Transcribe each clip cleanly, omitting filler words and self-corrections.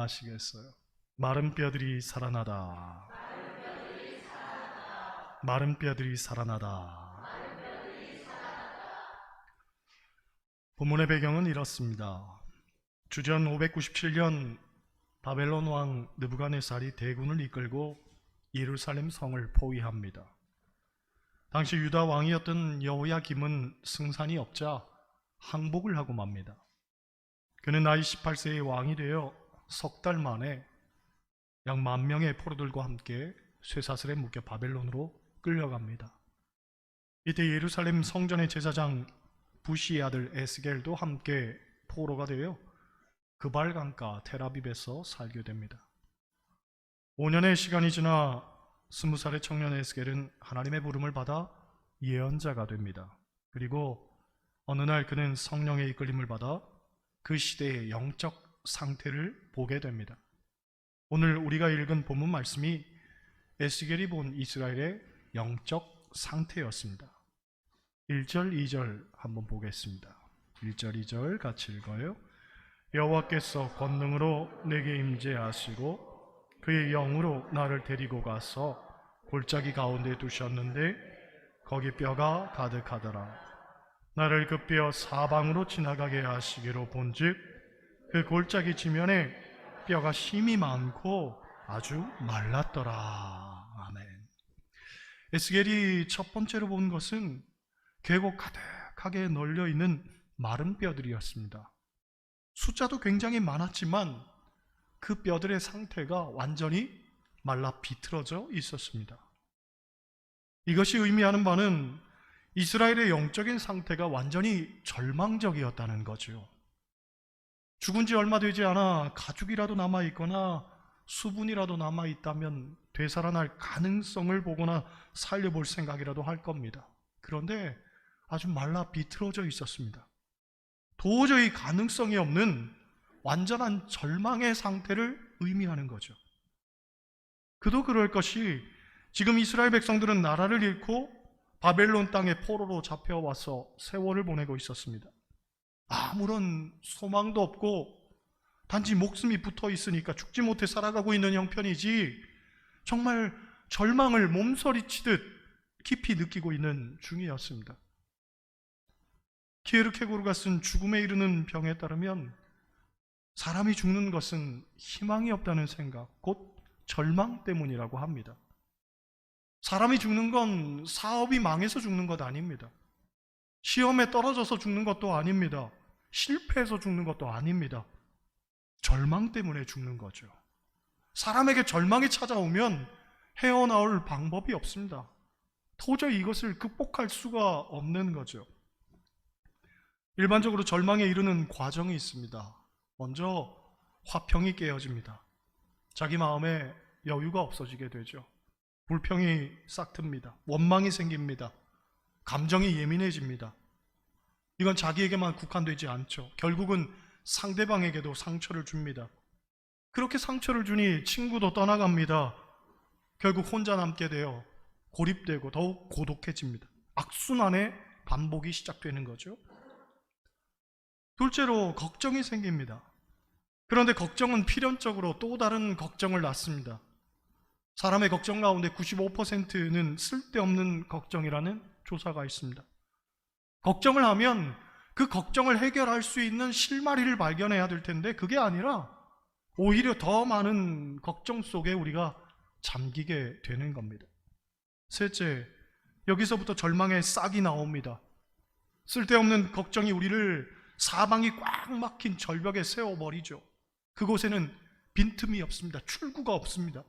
아시겠어요? 마른 뼈들이 살아나다. 마른 뼈들이 살아나다. 본문의 배경은 이렇습니다. 주전 597년 바벨론 왕 느부갓네살이 대군을 이끌고 예루살렘 성을 포위합니다. 당시 유다 왕이었던 여호야김은 승산이 없자 항복을 하고 맙니다. 그는 나이 18세의 왕이 되어 석 달 만에 약 10,000명의 포로들과 함께 쇠사슬에 묶여 바벨론으로 끌려갑니다. 이때 예루살렘 성전의 제사장 부시의 아들 에스겔도 함께 포로가 되어 그발 강가 텔아비브에서 살게 됩니다. 5년의 시간이 지나 20살의 청년 에스겔은 하나님의 부름을 받아 예언자가 됩니다. 그리고 어느 날 그는 성령의 이끌림을 받아 그 시대의 영적 상태를 보게 됩니다. 오늘 우리가 읽은 본문 말씀이 에스겔이 본 이스라엘의 영적 상태였습니다. 1절, 2절 한번 보겠습니다. 1절, 2절 같이 읽어요. 여호와께서 권능으로 내게 임재하시고 그의 영으로 나를 데리고 가서 골짜기 가운데 두셨는데 거기 뼈가 가득하더라. 나를 그 뼈 사방으로 지나가게 하시기로 본즉 그 골짜기 지면에 뼈가 심이 많고 아주 말랐더라. 아멘. 에스겔이 첫 번째로 본 것은 계곡 가득하게 널려있는 마른 뼈들이었습니다. 숫자도 굉장히 많았지만 그 뼈들의 상태가 완전히 말라 비틀어져 있었습니다. 이것이 의미하는 바는 이스라엘의 영적인 상태가 완전히 절망적이었다는 거죠. 죽은 지 얼마 되지 않아 가죽이라도 남아있거나 수분이라도 남아있다면 되살아날 가능성을 보거나 살려볼 생각이라도 할 겁니다. 그런데 아주 말라 비틀어져 있었습니다. 도저히 가능성이 없는 완전한 절망의 상태를 의미하는 거죠. 그도 그럴 것이 지금 이스라엘 백성들은 나라를 잃고 바벨론 땅에 포로로 잡혀와서 세월을 보내고 있었습니다. 아무런 소망도 없고 단지 목숨이 붙어 있으니까 죽지 못해 살아가고 있는 형편이지 정말 절망을 몸서리치듯 깊이 느끼고 있는 중이었습니다. 키에르케고르가 쓴 죽음에 이르는 병에 따르면 사람이 죽는 것은 희망이 없다는 생각, 곧 절망 때문이라고 합니다. 사람이 죽는 건 사업이 망해서 죽는 것 아닙니다. 시험에 떨어져서 죽는 것도 아닙니다. 실패해서 죽는 것도 아닙니다. 절망 때문에 죽는 거죠. 사람에게 절망이 찾아오면 헤어나올 방법이 없습니다. 도저히 이것을 극복할 수가 없는 거죠. 일반적으로 절망에 이르는 과정이 있습니다. 먼저 화평이 깨어집니다. 자기 마음에 여유가 없어지게 되죠. 불평이 싹틉니다. 원망이 생깁니다. 감정이 예민해집니다. 이건 자기에게만 국한되지 않죠. 결국은 상대방에게도 상처를 줍니다. 그렇게 상처를 주니 친구도 떠나갑니다. 결국 혼자 남게 되어 고립되고 더욱 고독해집니다. 악순환의 반복이 시작되는 거죠. 둘째로 걱정이 생깁니다. 그런데 걱정은 필연적으로 또 다른 걱정을 낳습니다. 사람의 걱정 가운데 95%는 쓸데없는 걱정이라는 조사가 있습니다. 걱정을 하면 그 걱정을 해결할 수 있는 실마리를 발견해야 될 텐데 그게 아니라 오히려 더 많은 걱정 속에 우리가 잠기게 되는 겁니다. 셋째, 여기서부터 절망의 싹이 나옵니다. 쓸데없는 걱정이 우리를 사방이 꽉 막힌 절벽에 세워버리죠. 그곳에는 빈틈이 없습니다. 출구가 없습니다.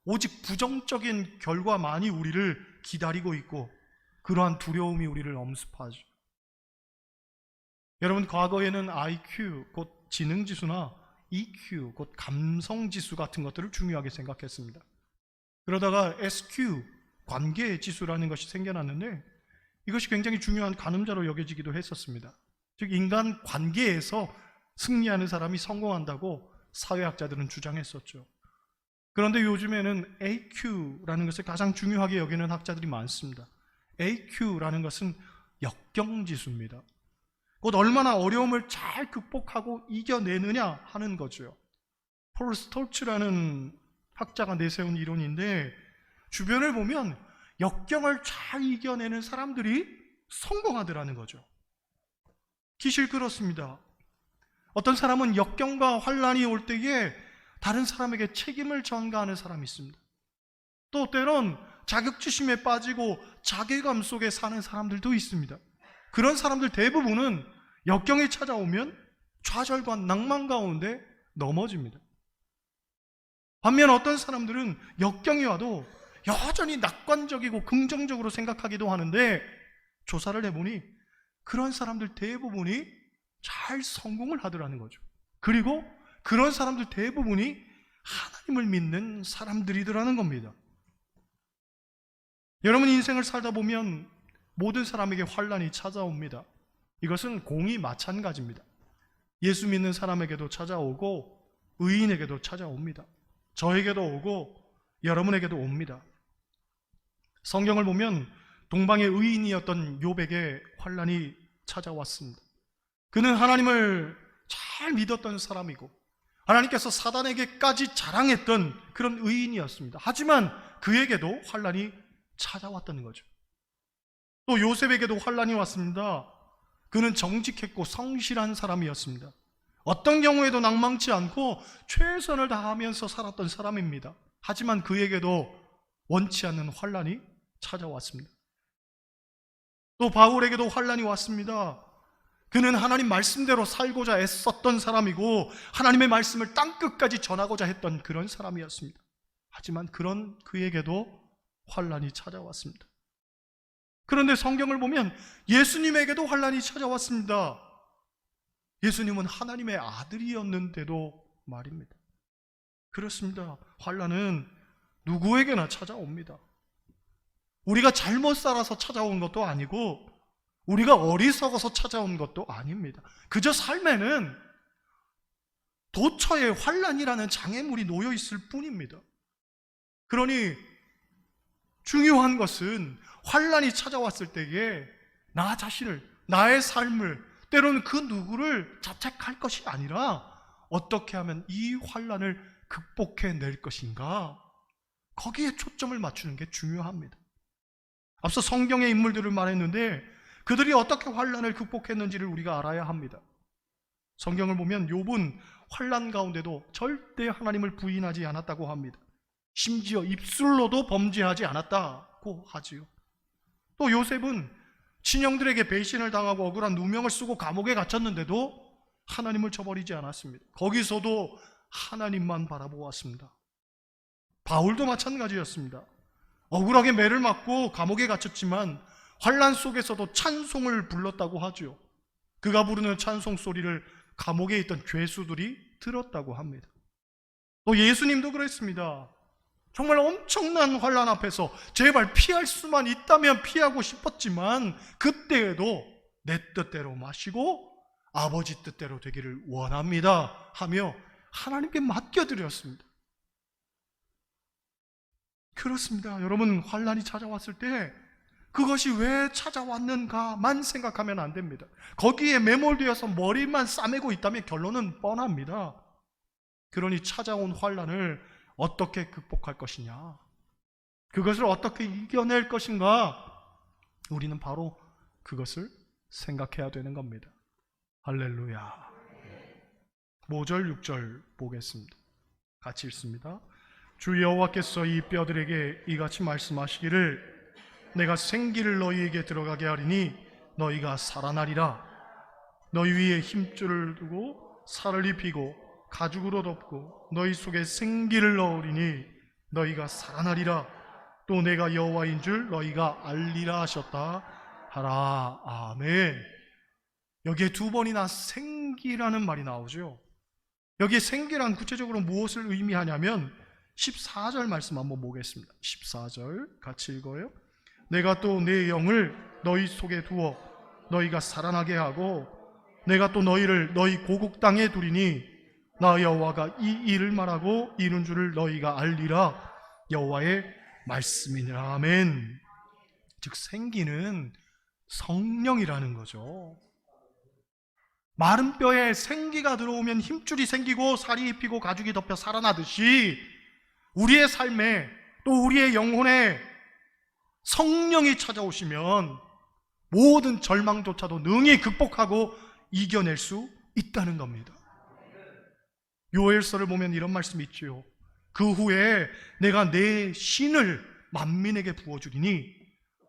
오직 부정적인 결과만이 우리를 기다리고 있고 그러한 두려움이 우리를 엄습하죠. 여러분, 과거에는 IQ, 곧 지능지수나 EQ, 곧 감성지수 같은 것들을 중요하게 생각했습니다. 그러다가 SQ, 관계지수라는 것이 생겨났는데 이것이 굉장히 중요한 가늠자로 여겨지기도 했었습니다. 즉 인간 관계에서 승리하는 사람이 성공한다고 사회학자들은 주장했었죠. 그런데 요즘에는 AQ라는 것을 가장 중요하게 여기는 학자들이 많습니다. AQ라는 것은 역경지수입니다. 곧 얼마나 어려움을 잘 극복하고 이겨내느냐 하는 거죠. 폴 스톨츠라는 학자가 내세운 이론인데, 주변을 보면 역경을 잘 이겨내는 사람들이 성공하더라는 거죠. 기실 그렇습니다. 어떤 사람은 역경과 환란이 올 때에 다른 사람에게 책임을 전가하는 사람이 있습니다. 또 때론 자격지심에 빠지고 자괴감 속에 사는 사람들도 있습니다. 그런 사람들 대부분은 역경이 찾아오면 좌절과 낭만 가운데 넘어집니다. 반면 어떤 사람들은 역경이 와도 여전히 낙관적이고 긍정적으로 생각하기도 하는데, 조사를 해보니 그런 사람들 대부분이 잘 성공을 하더라는 거죠. 그리고 그런 사람들 대부분이 하나님을 믿는 사람들이더라는 겁니다. 여러분, 인생을 살다 보면 모든 사람에게 환란이 찾아옵니다. 이것은 공이 마찬가지입니다. 예수 믿는 사람에게도 찾아오고 의인에게도 찾아옵니다. 저에게도 오고 여러분에게도 옵니다. 성경을 보면 동방의 의인이었던 욥에게 환란이 찾아왔습니다. 그는 하나님을 잘 믿었던 사람이고 하나님께서 사단에게까지 자랑했던 그런 의인이었습니다. 하지만 그에게도 환란이 찾아왔다는 거죠. 또 요셉에게도 환란이 왔습니다. 그는 정직했고 성실한 사람이었습니다. 어떤 경우에도 낭망치 않고 최선을 다하면서 살았던 사람입니다. 하지만 그에게도 원치 않는 환란이 찾아왔습니다. 또 바울에게도 환란이 왔습니다. 그는 하나님 말씀대로 살고자 애썼던 사람이고 하나님의 말씀을 땅끝까지 전하고자 했던 그런 사람이었습니다. 하지만 그런 그에게도 환란이 찾아왔습니다. 그런데 성경을 보면 예수님에게도 환란이 찾아왔습니다. 예수님은 하나님의 아들이었는데도 말입니다. 그렇습니다. 환란은 누구에게나 찾아옵니다. 우리가 잘못 살아서 찾아온 것도 아니고 우리가 어리석어서 찾아온 것도 아닙니다. 그저 삶에는 도처에 환란이라는 장애물이 놓여 있을 뿐입니다. 그러니 중요한 것은 환란이 찾아왔을 때에 나 자신을, 나의 삶을, 때로는 그 누구를 자책할 것이 아니라 어떻게 하면 이 환란을 극복해낼 것인가, 거기에 초점을 맞추는 게 중요합니다. 앞서 성경의 인물들을 말했는데 그들이 어떻게 환란을 극복했는지를 우리가 알아야 합니다. 성경을 보면 욥은 환란 가운데도 절대 하나님을 부인하지 않았다고 합니다. 심지어 입술로도 범죄하지 않았다고 하지요. 또 요셉은 친형들에게 배신을 당하고 억울한 누명을 쓰고 감옥에 갇혔는데도 하나님을 저버리지 않았습니다. 거기서도 하나님만 바라보았습니다. 바울도 마찬가지였습니다. 억울하게 매를 맞고 감옥에 갇혔지만 환란 속에서도 찬송을 불렀다고 하죠. 그가 부르는 찬송 소리를 감옥에 있던 죄수들이 들었다고 합니다. 또 예수님도 그랬습니다. 정말 엄청난 환란 앞에서 제발 피할 수만 있다면 피하고 싶었지만 그때에도 내 뜻대로 마시고 아버지 뜻대로 되기를 원합니다 하며 하나님께 맡겨드렸습니다. 그렇습니다. 여러분, 환란이 찾아왔을 때 그것이 왜 찾아왔는가만 생각하면 안 됩니다. 거기에 매몰되어서 머리만 싸매고 있다면 결론은 뻔합니다. 그러니 찾아온 환란을 어떻게 극복할 것이냐, 그것을 어떻게 이겨낼 것인가, 우리는 바로 그것을 생각해야 되는 겁니다. 할렐루야. 5절 6절 보겠습니다. 같이 읽습니다. 주 여호와께서 이 뼈들에게 이같이 말씀하시기를 내가 생기를 너희에게 들어가게 하리니 너희가 살아나리라. 너희 위에 힘줄을 두고 살을 입히고 가죽으로 덮고 너희 속에 생기를 넣으리니 너희가 살아나리라. 또 내가 여호와인 줄 너희가 알리라 하셨다 하라. 아멘. 여기에 두 번이나 생기라는 말이 나오죠. 여기에 생기란 구체적으로 무엇을 의미하냐면 14절 말씀 한번 보겠습니다. 14절 같이 읽어요. 내가 또 내 영을 너희 속에 두어 너희가 살아나게 하고 내가 또 너희를 너희 고국 땅에 두리니 나 여호와가 이 일을 말하고 이룬 줄을 너희가 알리라. 여호와의 말씀이니라. 아멘. 즉 생기는 성령이라는 거죠. 마른 뼈에 생기가 들어오면 힘줄이 생기고 살이 입히고 가죽이 덮여 살아나듯이 우리의 삶에 또 우리의 영혼에 성령이 찾아오시면 모든 절망조차도 능히 극복하고 이겨낼 수 있다는 겁니다. 요엘서를 보면 이런 말씀이 있죠. 그 후에 내가 내 신을 만민에게 부어주리니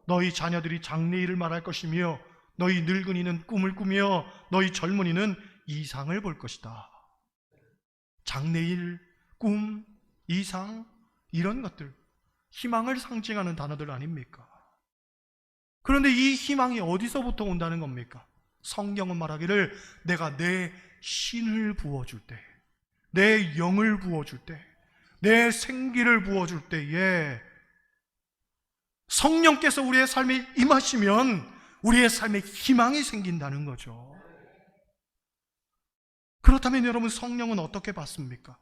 너희 자녀들이 장래일을 말할 것이며 너희 늙은이는 꿈을 꾸며 너희 젊은이는 이상을 볼 것이다. 장래일, 꿈, 이상, 이런 것들, 희망을 상징하는 단어들 아닙니까? 그런데 이 희망이 어디서부터 온다는 겁니까? 성경은 말하기를 내가 내 신을 부어줄 때, 내 영을 부어줄 때, 내 생기를 부어줄 때에 성령께서 우리의 삶에 임하시면 우리의 삶에 희망이 생긴다는 거죠. 그렇다면 여러분, 성령은 어떻게 받습니까?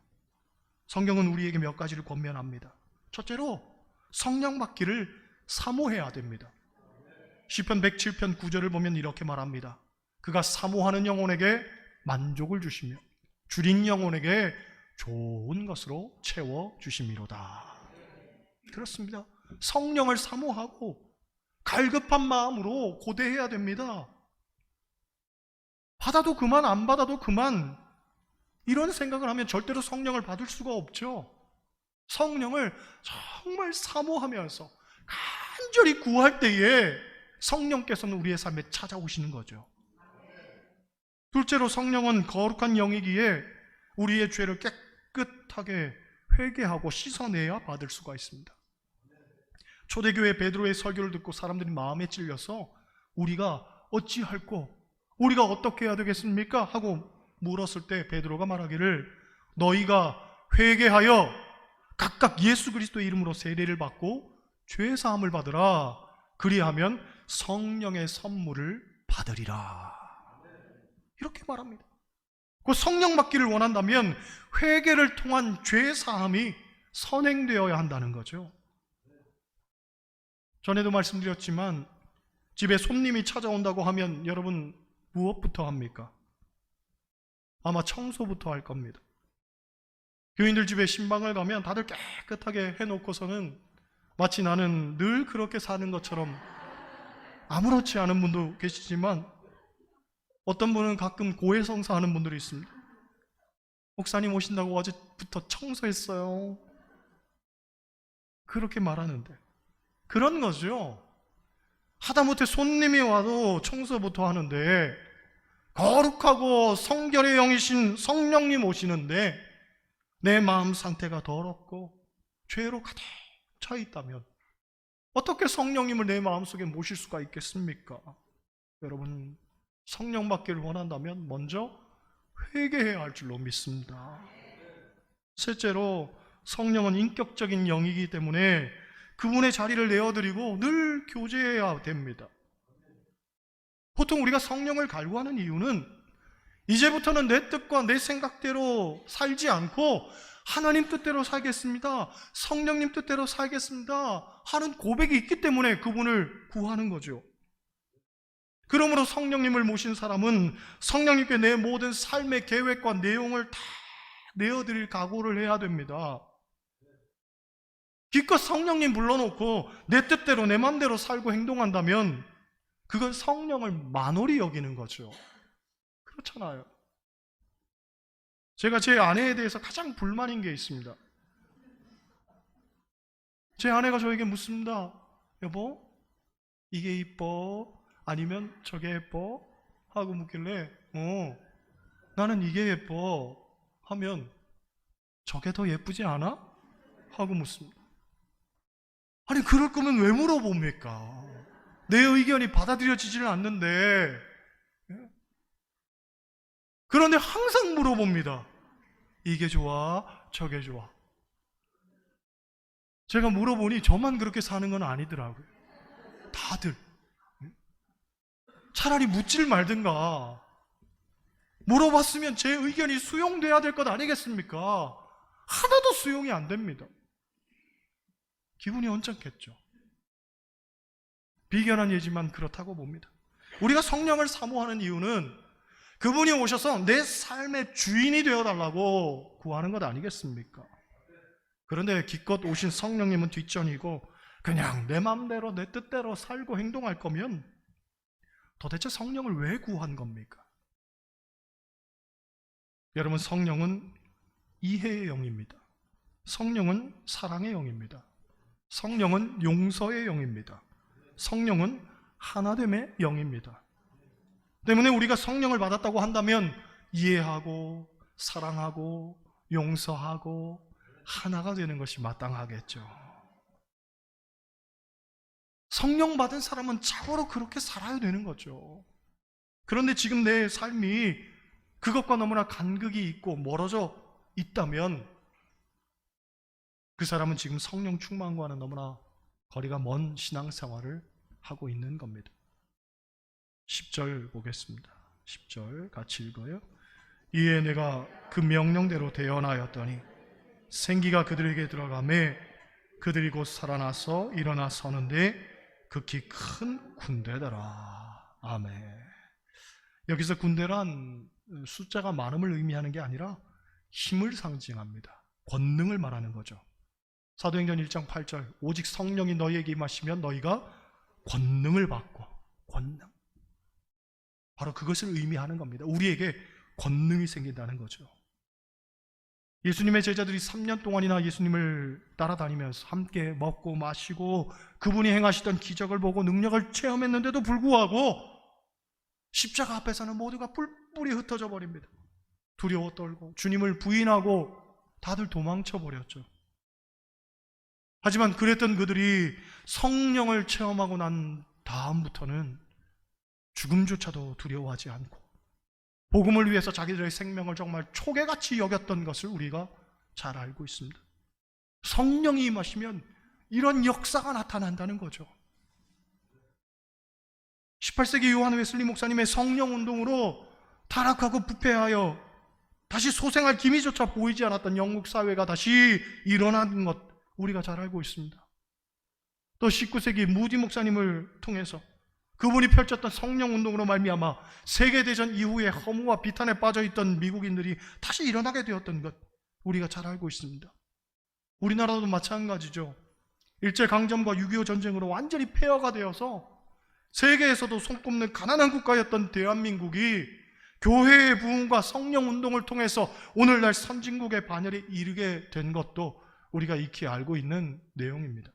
성경은 우리에게 몇 가지를 권면합니다. 첫째로 성령 받기를 사모해야 됩니다. 시편 107편 9절을 보면 이렇게 말합니다. 그가 사모하는 영혼에게 만족을 주시며 줄인 영혼에게 좋은 것으로 채워주심이로다. 그렇습니다. 성령을 사모하고 갈급한 마음으로 고대해야 됩니다. 받아도 그만, 안 받아도 그만, 이런 생각을 하면 절대로 성령을 받을 수가 없죠. 성령을 정말 사모하면서 간절히 구할 때에 성령께서는 우리의 삶에 찾아오시는 거죠. 둘째로 성령은 거룩한 영이기에 우리의 죄를 깨끗하게 회개하고 씻어내야 받을 수가 있습니다. 초대교회 베드로의 설교를 듣고 사람들이 마음에 찔려서 우리가 어찌할꼬, 우리가 어떻게 해야 되겠습니까? 하고 물었을 때 베드로가 말하기를 너희가 회개하여 각각 예수 그리스도의 이름으로 세례를 받고 죄 사함을 받으라. 그리하면 성령의 선물을 받으리라. 이렇게 말합니다. 그 성령 받기를 원한다면 회개를 통한 죄 사함이 선행되어야 한다는 거죠. 전에도 말씀드렸지만 집에 손님이 찾아온다고 하면 여러분 무엇부터 합니까? 아마 청소부터 할 겁니다. 교인들 집에 신방을 가면 다들 깨끗하게 해놓고서는 마치 나는 늘 그렇게 사는 것처럼 아무렇지 않은 분도 계시지만 어떤 분은 가끔 고해성사하는 분들이 있습니다. 목사님 오신다고 어제부터 청소했어요. 그렇게 말하는데 그런 거죠. 하다못해 손님이 와도 청소부터 하는데 거룩하고 성결의 영이신 성령님 오시는데 내 마음 상태가 더럽고 죄로 가득 차 있다면 어떻게 성령님을 내 마음속에 모실 수가 있겠습니까? 여러분, 성령 받기를 원한다면 먼저 회개해야 할 줄로 믿습니다. 셋째로 성령은 인격적인 영이기 때문에 그분의 자리를 내어드리고 늘 교제해야 됩니다. 보통 우리가 성령을 갈구하는 이유는 이제부터는 내 뜻과 내 생각대로 살지 않고 하나님 뜻대로 살겠습니다, 성령님 뜻대로 살겠습니다 하는 고백이 있기 때문에 그분을 구하는 거죠. 그러므로 성령님을 모신 사람은 성령님께 내 모든 삶의 계획과 내용을 다 내어드릴 각오를 해야 됩니다. 기껏 성령님 불러놓고 내 뜻대로 내 맘대로 살고 행동한다면 그건 성령을 만홀히 여기는 거죠. 그렇잖아요. 제가 제 아내에 대해서 가장 불만인 게 있습니다. 제 아내가 저에게 묻습니다. 여보, 이게 이뻐? 아니면 저게 예뻐? 하고 묻길래 나는 이게 예뻐 하면 저게 더 예쁘지 않아? 하고 묻습니다. 아니 그럴 거면 왜 물어봅니까? 내 의견이 받아들여지지는 않는데. 그런데 항상 물어봅니다. 이게 좋아? 저게 좋아? 제가 물어보니 저만 그렇게 사는 건 아니더라고요. 다들. 차라리 묻질 말든가. 물어봤으면 제 의견이 수용돼야 될 것 아니겠습니까? 하나도 수용이 안 됩니다. 기분이 언짢겠죠. 비견한 예지만 그렇다고 봅니다. 우리가 성령을 사모하는 이유는 그분이 오셔서 내 삶의 주인이 되어달라고 구하는 것 아니겠습니까? 그런데 기껏 오신 성령님은 뒷전이고 그냥 내 맘대로 내 뜻대로 살고 행동할 거면 도대체 성령을 왜 구한 겁니까? 여러분, 성령은 이해의 영입니다. 성령은 사랑의 영입니다. 성령은 용서의 영입니다. 성령은 하나됨의 영입니다. 때문에 우리가 성령을 받았다고 한다면 이해하고 사랑하고 용서하고 하나가 되는 것이 마땅하겠죠. 성령 받은 사람은 참으로 그렇게 살아야 되는 거죠. 그런데 지금 내 삶이 그것과 너무나 간극이 있고 멀어져 있다면 그 사람은 지금 성령 충만과는 너무나 거리가 먼 신앙생활을 하고 있는 겁니다. 10절 보겠습니다. 10절 같이 읽어요. 이에 내가 그 명령대로 대언하였더니 생기가 그들에게 들어가매 그들이 곧 살아나서 일어나 서는데 극히 큰 군대더라. 아멘. 여기서 군대란 숫자가 많음을 의미하는 게 아니라 힘을 상징합니다. 권능을 말하는 거죠. 사도행전 1장 8절 오직 성령이 너희에게 임하시면 너희가 권능을 받고, 권능, 바로 그것을 의미하는 겁니다. 우리에게 권능이 생긴다는 거죠. 예수님의 제자들이 3년 동안이나 예수님을 따라다니면서 함께 먹고 마시고 그분이 행하시던 기적을 보고 능력을 체험했는데도 불구하고 십자가 앞에서는 모두가 뿔뿔이 흩어져 버립니다. 두려워 떨고 주님을 부인하고 다들 도망쳐 버렸죠. 하지만 그랬던 그들이 성령을 체험하고 난 다음부터는 죽음조차도 두려워하지 않고 복음을 위해서 자기들의 생명을 정말 초계같이 여겼던 것을 우리가 잘 알고 있습니다. 성령이 임하시면 이런 역사가 나타난다는 거죠. 18세기 요한 웨슬리 목사님의 성령운동으로 타락하고 부패하여 다시 소생할 기미조차 보이지 않았던 영국 사회가 다시 일어난 것 우리가 잘 알고 있습니다. 또 19세기 무디 목사님을 통해서 그분이 펼쳤던 성령운동으로 말미암아 세계대전 이후에 허무와 비탄에 빠져있던 미국인들이 다시 일어나게 되었던 것 우리가 잘 알고 있습니다. 우리나라도 마찬가지죠. 일제강점과 6.25 전쟁으로 완전히 폐허가 되어서 세계에서도 손꼽는 가난한 국가였던 대한민국이 교회의 부흥과 성령운동을 통해서 오늘날 선진국의 반열에 이르게 된 것도 우리가 익히 알고 있는 내용입니다.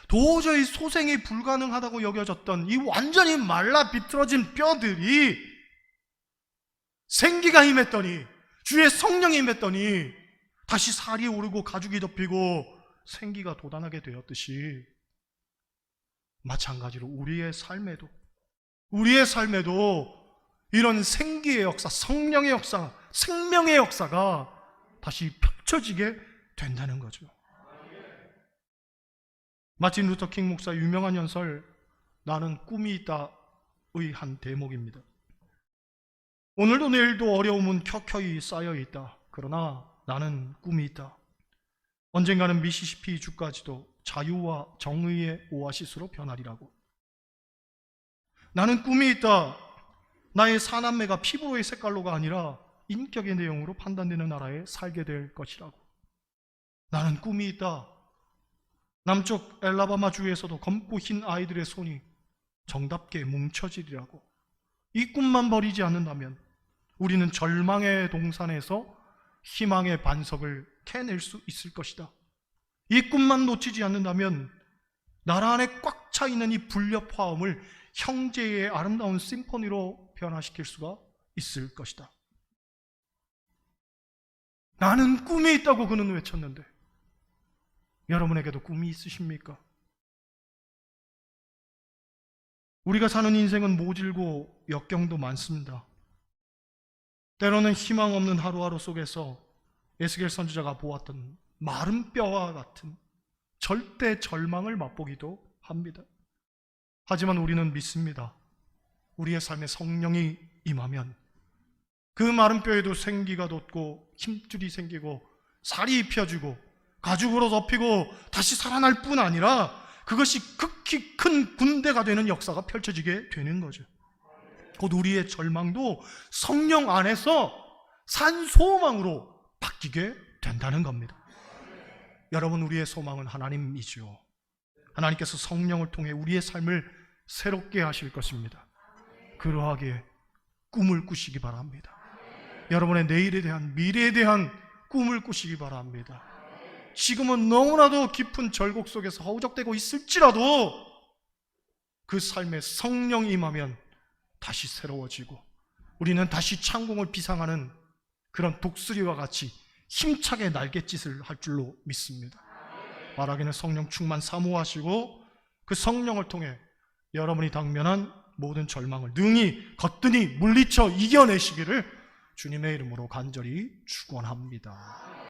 도저히 소생이 불가능하다고 여겨졌던 이 완전히 말라 비틀어진 뼈들이 생기가 임했더니, 주의 성령이 임했더니 다시 살이 오르고 가죽이 덮이고 생기가 돋아나게 되었듯이 마찬가지로 우리의 삶에도 이런 생기의 역사, 성령의 역사, 생명의 역사가 다시 펼쳐지게 된다는 거죠. 마틴 루터 킹 목사 유명한 연설 나는 꿈이 있다의 한 대목입니다. 오늘도 내일도 어려움은 켜켜이 쌓여 있다. 그러나 나는 꿈이 있다. 언젠가는 미시시피 주까지도 자유와 정의의 오아시스로 변하리라고. 나는 꿈이 있다. 나의 사남매가 피부의 색깔로가 아니라 인격의 내용으로 판단되는 나라에 살게 될 것이라고. 나는 꿈이 있다. 남쪽 엘라바마 주에서도 검고 흰 아이들의 손이 정답게 뭉쳐지리라고. 이 꿈만 버리지 않는다면 우리는 절망의 동산에서 희망의 반석을 캐낼 수 있을 것이다. 이 꿈만 놓치지 않는다면 나라 안에 꽉 차 있는 이 불협화음을 형제의 아름다운 심포니로 변화시킬 수가 있을 것이다. 나는 꿈이 있다고 그는 외쳤는데 여러분에게도 꿈이 있으십니까? 우리가 사는 인생은 모질고 역경도 많습니다. 때로는 희망 없는 하루하루 속에서 에스겔 선지자가 보았던 마른 뼈와 같은 절대 절망을 맛보기도 합니다. 하지만 우리는 믿습니다. 우리의 삶에 성령이 임하면 그 마른 뼈에도 생기가 돋고 힘줄이 생기고 살이 입혀지고 가죽으로 덮이고 다시 살아날 뿐 아니라 그것이 극히 큰 군대가 되는 역사가 펼쳐지게 되는 거죠. 곧 우리의 절망도 성령 안에서 산 소망으로 바뀌게 된다는 겁니다. 여러분, 우리의 소망은 하나님이죠. 하나님께서 성령을 통해 우리의 삶을 새롭게 하실 것입니다. 그러하게 꿈을 꾸시기 바랍니다. 여러분의 내일에 대한, 미래에 대한 꿈을 꾸시기 바랍니다. 지금은 너무나도 깊은 절곡 속에서 허우적대고 있을지라도 그 삶에 성령이 임하면 다시 새로워지고 우리는 다시 창공을 비상하는 그런 독수리와 같이 힘차게 날갯짓을 할 줄로 믿습니다. 말하기는 성령 충만 사모하시고 그 성령을 통해 여러분이 당면한 모든 절망을 능히 거뜬히 물리쳐 이겨내시기를 주님의 이름으로 간절히 축원합니다.